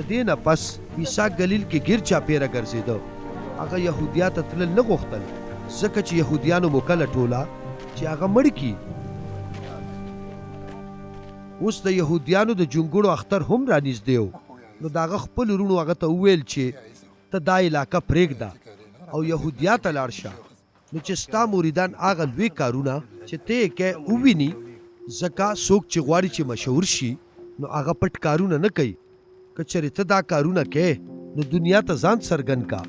دې نه پس عیسی ګلیل کې ګیر چاپیره ګرځېده. هغه یهودیا ته تلل نه غوښتل ځکه چې یهودیانو موکله ټوله چې هغه مړ کي. اوس د یهودیانو د جونګړو اختر هم رانږدې و. نو د هغه خپل وروڼو هغه ته وویل چې ته دا علاقه پرېږده او یهودیا ته لاړ شه. نو چې ستا مریدان هغه لوی کارونه چې ته یې کوې وویني، ځکه څوک چې غواړي چې مشهور شي نو هغه پټ کارونه نه کوي. که چېرې ته دا کارونه کوې نو دنیا ته ځان څرګند کا،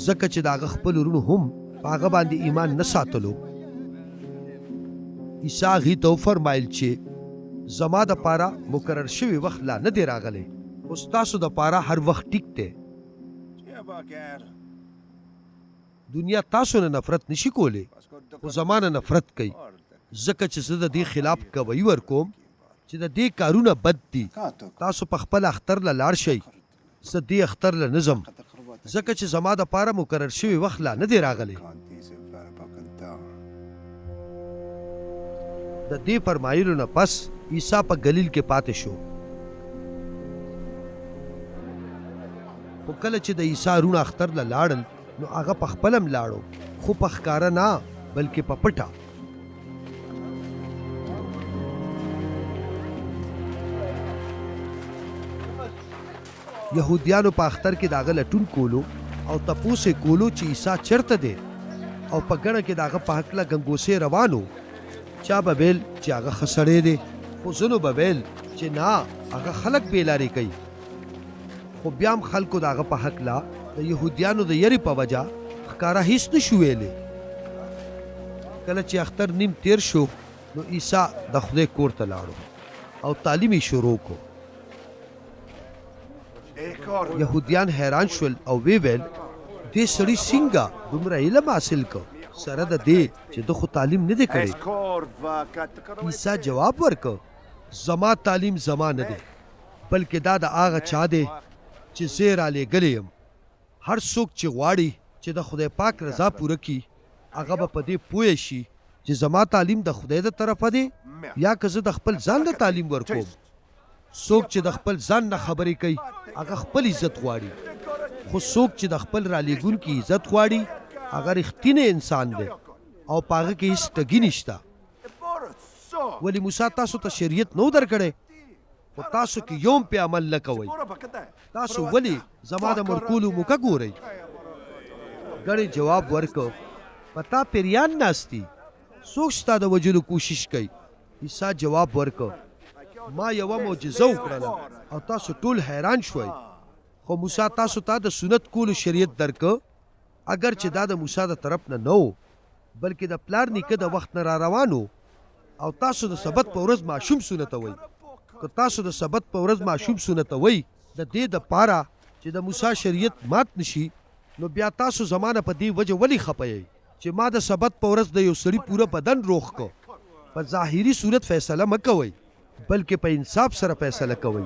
ځکه چې د هغه خپل وروڼو هم په هغه باندې ایمان نه ساتلو. عیسی هغې ته وفرمایل چې زما دپاره مقرر شوی وخت لا نه دی راغلی، خو ستاسو دپاره هر وخت ټیک دی. دنیا تاسو نه نفرت نشي کولی، خو زما نه نفرت کوي، ځکه چې زه د دې خلاف گواهي ورکوم چې د دې کارونه بد دي. تاسو په خپل اختر له لاړ شئ، زه دې اختر له نه ځم، ځکه چې زما دپاره مقرر شوی وخت لا نه دی راغلی. د دې فرمایلو نه پس عیسی په ګلیل کې پاتې شو. خو کله چې د عیسی وروڼه اختر له لاړل نو هغه په خپله هم لاړو، خو په ښکاره نه بلکې په پټه. یهودیانو په اختر کې د هغه لټون کولو او تپوس یې کولو چې عیسی چېرته دی، او په ګڼه کې د هغه په هکله ګنګوسې روان و. چا به ویل چې هغه ښه سړی دی، خو ځینو به ویل چې نه هغه خلک بېلارې کوي. خو بیا هم خلکو د هغه په هکله د یهودیانو د یرې په وجه ښکاره هیڅ نه شو ویلی. کله چې اختر نیم تیر شو نو عیسی د خدای کور ته لاړو او تعلیم یې شروع کو. یهودیان حیران شول او وی ویل دې سړي څنګه دومره علم حاصل کو سره د دې چې د خو تعلیم نه دی کړی. عیسی جواب ورکو زما تعلیم زما نه دی، بلکې دا د هغه چا دی چې زه یې رالیږلی یم. هر څوک چې غواړي چې د خدای پاک رضا پوره کړي هغه به په دې پوه شي چې زما تعلیم د خدای د طرفه دی یا که زه د خپل ځان د تعلیم ورکوم. څوک چې د خپل ځان نه خبرې کوي هغه خپل عزت غواړي، خو څوک چې د خپل رالیږونکي عزت غواړي هغه رښتینی انسان دی او په هغه کې هېڅ ټګي نشته. ولې موسی تاسو ته شریعت نو درکړی، خو تاسو کې یو هم پې عمل نه کوئ. تاسو ولې زما د مړ کولو موقع ګورئ؟ ګڼې جواب ورکړ په تا پیریان ناست دي، څوک ستا د وژلو کوشش کوي. عیسی جواب ورکړ ما یوه معجزه وکړله او تاسو ټول حیران شوئ. خو موسی تاسو ته د سنت کولو شریعت درکړ، اگر چې دا د موسی د طرف نه و بلکې د پلار نیکه د وخت نه را روانو. او تاسو د سبت په ورځ ماشوم سنتوئ. که تاسو د سبت په ورځ ماشوم سنتوئ د دې دپاره چې د موسی شریعت مات نشي، نو بیا تاسو زمانه په دې وجه ولې خپئ چې ما د سبت په ورځ د یو سړي پوره بدن روغ کو. په ظاهري صورت فیصله مه کوئ، بلکې په انصاف سره فیصله کوئ.